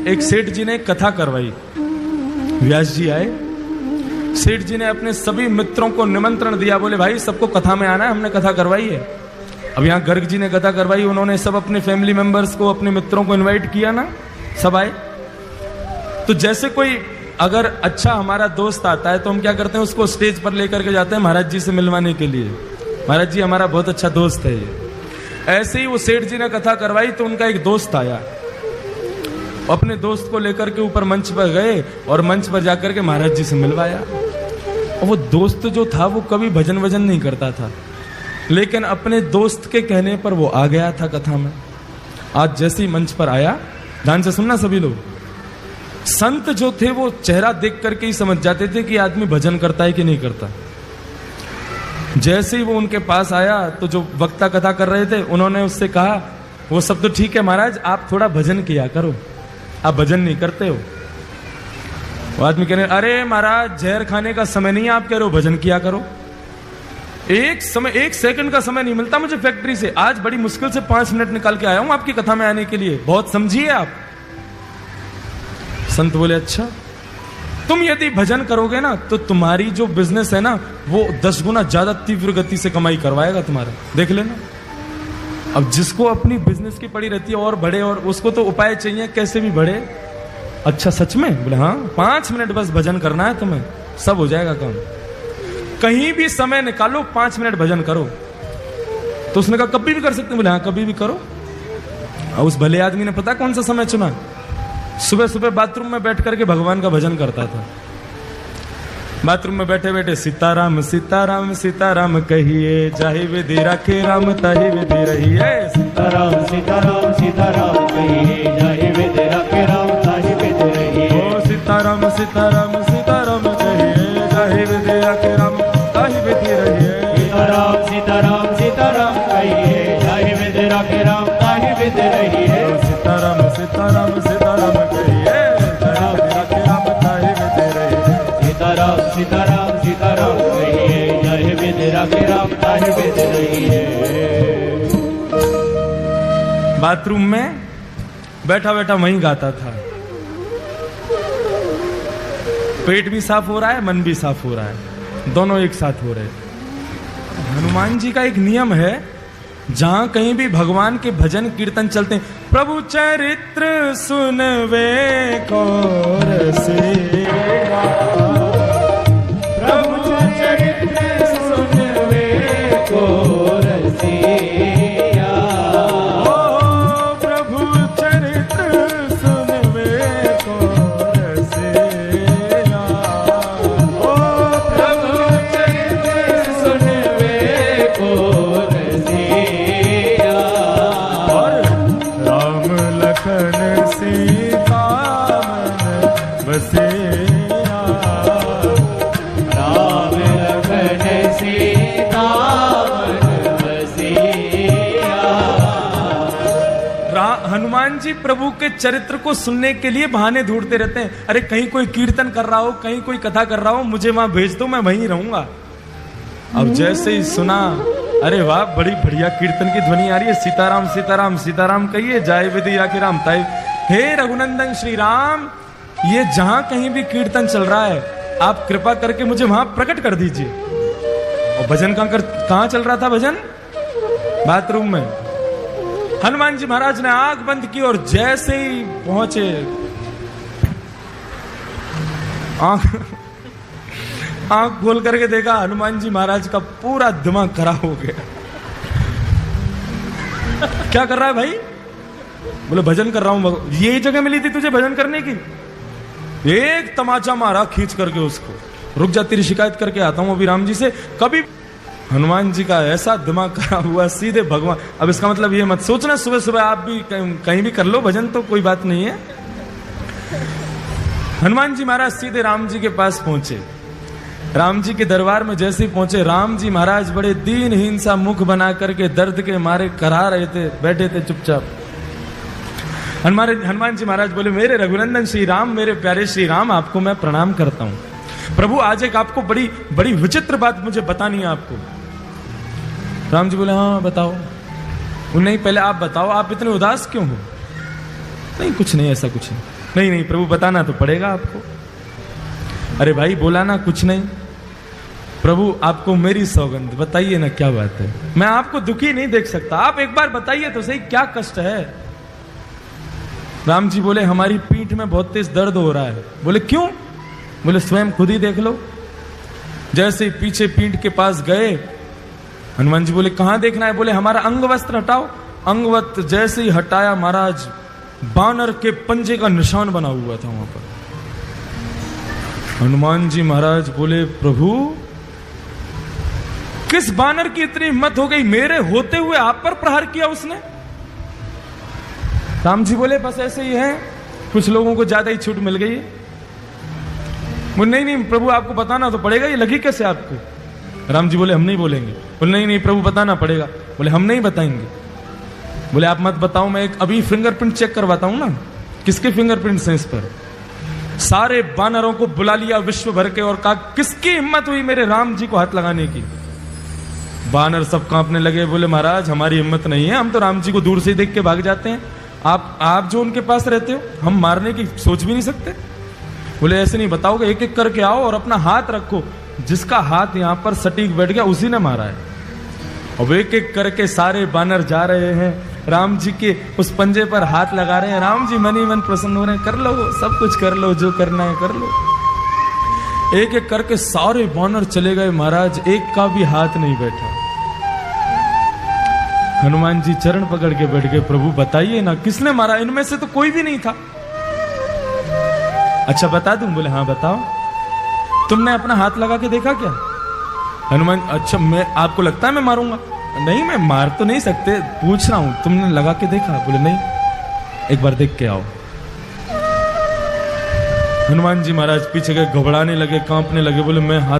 एक सेठ जी ने कथा करवाई। व्यास जी आए, सेठ जी ने अपने सभी मित्रों को निमंत्रण दिया, बोले भाई सबको कथा में आना है, हमने कथा करवाई है। अब यहाँ गर्ग जी ने कथा करवाई, उन्होंने सब अपने फैमिली मेंबर्स को, अपने मित्रों को इनवाइट किया ना, सब आए। तो जैसे कोई अगर अच्छा हमारा दोस्त आता है तो हम क्या करते हैं, उसको स्टेज पर लेकर के जाते हैं महाराज जी से मिलवाने के लिए, महाराज जी हमारा बहुत अच्छा दोस्त है ये। ऐसे ही वो सेठ जी ने कथा करवाई तो उनका एक दोस्त आया, अपने दोस्त को लेकर के ऊपर मंच पर गए और मंच पर जाकर के महाराज जी से मिलवाया। और वो दोस्त जो था वो कभी भजन वजन नहीं करता था, लेकिन अपने दोस्त के कहने पर वो आ गया था कथा में। आज जैसे ही मंच पर आया, ध्यान से सुनना सभी लोग, संत जो थे वो चेहरा देख करके ही समझ जाते थे कि आदमी भजन करता है कि नहीं करता। जैसे ही वो उनके पास आया तो जो वक्ता कथा कर रहे थे उन्होंने उससे कहा, वो सब तो ठीक है महाराज, आप थोड़ा भजन किया करो, आप भजन नहीं करते हो। वो आदमी कहने, अरे महाराज जहर खाने का समय नहीं है, आप कह रहे हो भजन किया करो। एक सेकंड का समय नहीं मिलता मुझे फैक्ट्री से, आज बड़ी मुश्किल से 5 मिनट निकाल के आया हूं आपकी कथा में आने के लिए, बहुत समझिए आप। संत बोले, अच्छा तुम यदि भजन करोगे ना तो तुम्हारी जो बिजनेस है ना वो 10 गुना ज्यादा तीव्र गति से कमाई करवाएगा तुम्हारा, देख लेना। अब जिसको अपनी बिजनेस की पड़ी रहती है और बढ़े, और उसको तो उपाय चाहिए कैसे भी बढ़े। अच्छा सच में? बोले हाँ, 5 मिनट बस भजन करना है तुम्हें, सब हो जाएगा काम। कहीं भी समय निकालो, 5 मिनट भजन करो। तो उसने कहा कभी भी कर सकते? बोले हाँ कभी भी करो। और उस भले आदमी ने पता कौन सा समय चुना? सुबह सुबह बाथरूम में बैठ करके भगवान का भजन करता था। बाथरूम में बैठे बैठे सीताराम सीताराम सीताराम कहिए, जाहि विधि राखे राम ताहि विधि रहिए। सीताराम सीताराम सीताराम कहिए, जाहि विधि राखे राम ताहि विधि रहिए। ओ सीताराम सीताराम सीताराम कहिए, जाहि विधि राखे राम ताहि विधि रहिए। सीताराम सीताराम सीताराम कहिए, जाहि विधि राखे राम ताहि विधि रहिए। सीताराम सीताराम सीताराम कहिए, जाहि विधि राखे राम ताहि विधि रहिए। सीताराम सीताराम सीताराम कहिए, जाहि विधि राखे राम ताहि विधि रहिए। बाथरूम में बैठा बैठा वहीं गाता था। पेट भी साफ हो रहा है, मन भी साफ हो रहा है, दोनों एक साथ हो रहे। हनुमान जी का एक नियम है, जहां कहीं भी भगवान के भजन कीर्तन चलते हैं, प्रभु चरित्र सुनवे को रसिया, प्रभु चरित्र सुनवे को रसिया। ओ प्रभु चरित्र सुनवे को रसिया। ओ प्रभु चरित्र सुनवे को रसिया। और राम लखन सीता मन बसिया। राम लखन सीता मन बसिया। हनुमान जी प्रभु के चरित्र को सुनने के लिए बहाने ढूंढते रहते हैं। अरे कहीं कोई कीर्तन कर रहा हो, कहीं कोई कथा कर रहा हो, मुझे वहां भेज दो, मैं वहीं रहूंगा। अब जैसे ही सुना, अरे वाह बड़ी बढ़िया कीर्तन की ध्वनि आ रही है, सीताराम सीताराम सीताराम कहिए, जाय विधि राखे राम ताहि। हे रघुनंदन श्री राम, ये जहां कहीं भी कीर्तन चल रहा है, आप कृपा करके मुझे वहां प्रकट कर दीजिए। और भजन कहां चल रहा था? भजन बाथरूम में। हनुमान जी महाराज ने आंख बंद की और जैसे ही पहुंचे, आंख खोल करके देखा, हनुमान जी महाराज का पूरा दिमाग खराब हो गया। क्या कर रहा है भाई? बोले भजन कर रहा हूं। यही जगह मिली थी तुझे भजन करने की? एक तमाचा मारा खींच करके उसको, रुक जा तेरी शिकायत करके आता हूं अभी राम जी से। कभी हनुमान जी का ऐसा दिमाग खराब हुआ, सीधे भगवान। अब इसका मतलब ये मत सोचना सुबह सुबह आप भी कहीं भी कर लो भजन, तो कोई बात नहीं है। हनुमान जी महाराज सीधे राम जी के पास पहुंचे। राम जी के दरबार में जैसे ही पहुंचे, राम जी महाराज बड़े दीनहीन सा मुख बना करके दर्द के मारे करा रहे थे, बैठे थे चुपचाप। हनुमान जी महाराज बोले, मेरे रघुनंदन श्री राम, मेरे प्यारे श्री राम, आपको मैं प्रणाम करता हूं। प्रभु आज एक आपको बड़ी बड़ी विचित्र बात मुझे बतानी है आपको। राम जी बोले, हाँ बताओ। नहीं पहले आप बताओ, आप इतने उदास क्यों हो? नहीं कुछ नहीं, ऐसा कुछ नहीं। नहीं नहीं प्रभु बताना तो पड़ेगा आपको। अरे भाई बोला ना कुछ नहीं। प्रभु आपको मेरी सौगंध, बताइए ना क्या बात है, मैं आपको दुखी नहीं देख सकता, आप एक बार बताइए तो सही क्या कष्ट है। राम जी बोले हमारी पीठ में बहुत तेज दर्द हो रहा है। बोले क्यों? बोले स्वयं खुद ही देख लो। जैसे ही पीछे पीठ के पास गए, हनुमान जी बोले कहां देखना है? बोले हमारा अंग वस्त्र हटाओ। अंग वस्त्र जैसे ही हटाया महाराज, बानर के पंजे का निशान बना हुआ था वहां पर। हनुमान जी महाराज बोले प्रभु किस बानर की इतनी हिम्मत हो गई, मेरे होते हुए आप पर प्रहार किया उसने? राम जी बोले बस ऐसे ही है, कुछ लोगों को ज्यादा ही छूट मिल गई है। बोले नहीं नहीं प्रभु आपको बताना तो पड़ेगा, ये लगी कैसे आपको? राम जी बोले हम नहीं बोलेंगे। बोले नहीं नहीं प्रभु बताना पड़ेगा। बोले हम नहीं बताएंगे। बोले आप मत बताओ, मैं एक अभी फिंगरप्रिंट चेक करवाता हूं ना। किसके फिंगरप्रिंट्स हैं इस पर? सारे बानरों को बुला लिया विश्व भर के और कहा किसकी हिम्मत हुई मेरे राम जी को हाथ लगाने की? बानर सब कांपने लगे। बोले महाराज हमारी हिम्मत नहीं है, हम तो राम जी को दूर से देख के भाग जाते हैं, आप जो उनके पास रहते हो हम मारने की सोच भी नहीं सकते। बोले ऐसे नहीं बताओगे, एक एक करके आओ और अपना हाथ रखो, जिसका हाथ यहां पर सटीक बैठ गया उसी ने मारा है। अब एक एक करके सारे बानर जा रहे हैं, राम जी के उस पंजे पर हाथ लगा रहे हैं। राम जी मन ही मन प्रसन्न हो रहे हैं, कर लो सब कुछ कर लो, जो करना है कर लो। एक एक करके सारे बानर चले गए महाराज, एक का भी हाथ नहीं बैठा। हनुमान जी चरण पकड़ के बैठ गए, प्रभु बताइए ना किसने मारा? इनमें से तो कोई भी नहीं था। अच्छा बता दूं? बोले हाँ बताओ। तुमने अपना हाथ लगा के देखा क्या? हनुमान अच्छा मैं आपको लगता है मैं मारूंगा? नहीं मैं मार तो नहीं सकते, पूछ रहा हूं तुमने लगा के देखा? बोले नहीं, एक बार देख के आओ। हनुमान जी महाराज पीछे गए, घबराने लगे, कांपने लगे। बोले मैं हाथ